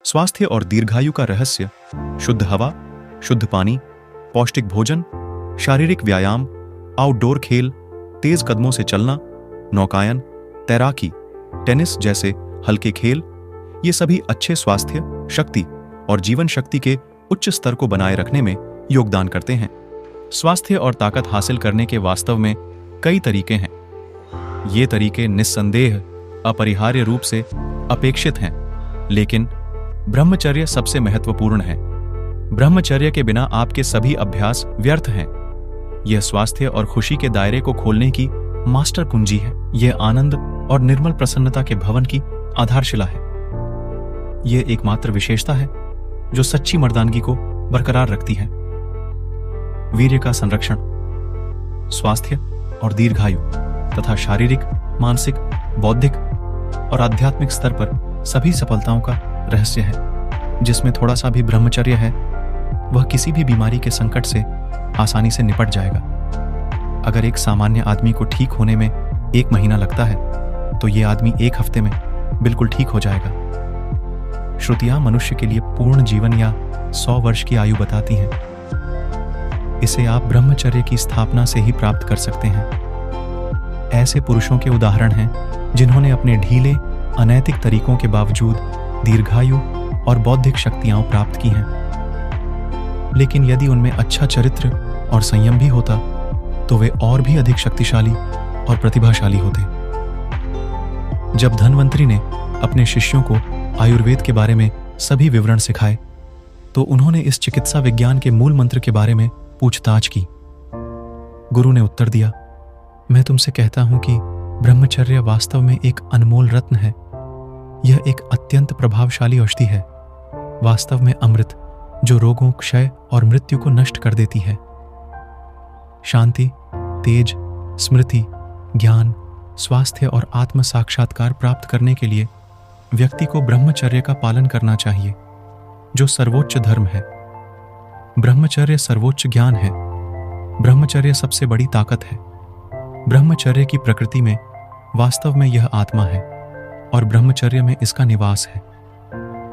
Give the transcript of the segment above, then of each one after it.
स्वास्थ्य और दीर्घायु का रहस्य शुद्ध हवा, शुद्ध पानी, पौष्टिक भोजन, शारीरिक व्यायाम, आउटडोर खेल, तेज कदमों से चलना, नौकायन, तैराकी, टेनिस जैसे हल्के खेल, ये सभी अच्छे स्वास्थ्य, शक्ति और जीवन शक्ति के उच्च स्तर को बनाए रखने में योगदान करते हैं। स्वास्थ्य और ताकत हासिल करने के वास्तव में कई तरीके हैं। ये तरीके निस्संदेह अपरिहार्य रूप से अपेक्षित हैं, लेकिन ब्रह्मचर्य सबसे महत्वपूर्ण है। ब्रह्मचर्य के बिना आपके सभी अभ्यास व्यर्थ हैं। यह स्वास्थ्य और खुशी के दायरे को खोलने की मास्टर कुंजी है। यह आनंद और निर्मल प्रसन्नता के भवन की आधारशिला है। यह एकमात्र विशेषता है जो सच्ची मर्दानगी को बरकरार रखती है। वीर्य का संरक्षण, स्वास्थ्य और दीर्घायु तथा शारीरिक, मानसिक, बौद्धिक और आध्यात्मिक स्तर पर सभी सफलताओं का रहस्य है। जिसमें थोड़ा सा भी ब्रह्मचर्य है, वह किसी भी बीमारी के संकट से आसानी से निपट जाएगा। अगर एक सामान्य आदमी को ठीक होने में 1 महीना लगता है, तो यह आदमी 1 हफ्ते में बिल्कुल ठीक हो जाएगा। श्रुतियां मनुष्य के लिए पूर्ण जीवन या 100 वर्ष की आयु बताती हैं। इसे आप ब्रह्मचर्य की स्थापना से ही प्राप्त कर सकते हैं। ऐसे पुरुषों के उदाहरण हैं जिन्होंने अपने ढीले, अनैतिक तरीकों के बावजूद दीर्घायु और बौद्धिक शक्तियां प्राप्त की हैं। लेकिन यदि उनमें अच्छा चरित्र और संयम भी होता, तो वे और भी अधिक शक्तिशाली और प्रतिभाशाली होते। जब धन्वंतरी ने अपने शिष्यों को आयुर्वेद के बारे में सभी विवरण सिखाए, तो उन्होंने इस चिकित्सा विज्ञान के मूल मंत्र के बारे में पूछताछ की। गुरु ने उत्तर दिया, मैं तुमसे कहता हूं कि ब्रह्मचर्य वास्तव में एक अनमोल रत्न है। यह एक अत्यंत प्रभावशाली औषधि है, वास्तव में अमृत, जो रोगों, क्षय और मृत्यु को नष्ट कर देती है। शांति, तेज, स्मृति, ज्ञान, स्वास्थ्य और आत्म साक्षात्कार प्राप्त करने के लिए व्यक्ति को ब्रह्मचर्य का पालन करना चाहिए, जो सर्वोच्च धर्म है। ब्रह्मचर्य सर्वोच्च ज्ञान है। ब्रह्मचर्य सबसे बड़ी ताकत है। ब्रह्मचर्य की प्रकृति में वास्तव में यह आत्मा है और ब्रह्मचर्य में इसका निवास है।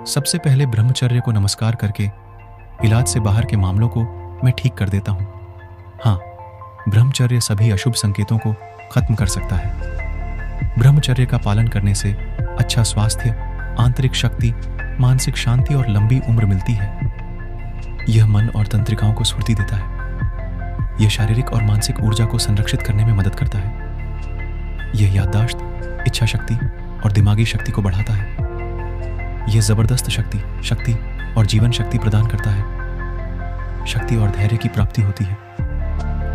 सबसे पहले ब्रह्मचर्य को नमस्कार करके इलाज से बाहर के मामलों को मैं ठीक कर देता हूं। हाँ, ब्रह्मचर्य सभी अशुभ संकेतों को खत्म कर सकता है। ब्रह्मचर्य का पालन करने से अच्छा स्वास्थ्य, आंतरिक शक्ति, मानसिक शांति और लंबी उम्र मिलती है। यह मन और तंत्रिकाओं को स्फूर्ति देता है। यह शारीरिक और मानसिक ऊर्जा को संरक्षित करने में मदद करता है। यह याददाश्त, इच्छा शक्ति और दिमागी शक्ति को बढ़ाता है। यह जबरदस्त शक्ति और जीवन शक्ति प्रदान करता है। शक्ति और धैर्य की प्राप्ति होती है।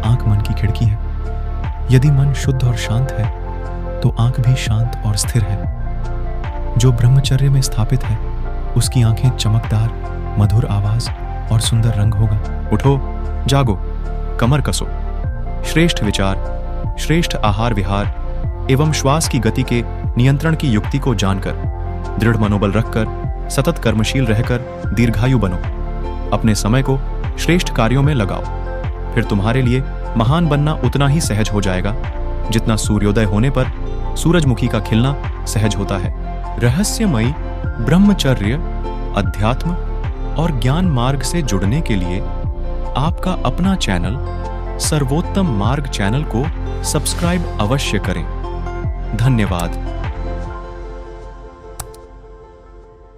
आंख मन की खिड़की है। यदि मन शुद्ध और शांत है, तो आंख भी शांत और स्थिर है। जो ब्रह्मचर्य में स्थापित है, उसकी आंखें चमकदार, मधुर आवाज और सुंदर रंग होगा। उठो, जागो, कमर कसो। श्रेष्ठ विचार, श्रेष्ठ आहार विहार एवं श्वास की गति के नियंत्रण की युक्ति को जानकर, दृढ़ मनोबल रखकर, सतत कर्मशील रहकर दीर्घायु बनो। अपने समय को श्रेष्ठ कार्यों में लगाओ। फिर तुम्हारे लिए महान बनना उतना ही सहज हो जाएगा जितना सूर्योदय होने पर सूरजमुखी का खिलना सहज होता है। रहस्यमयी ब्रह्मचर्य, अध्यात्म और ज्ञान मार्ग से जुड़ने के लिए आपका अपना चैनल सर्वोत्तम मार्ग चैनल को सब्सक्राइब अवश्य करें। धन्यवाद।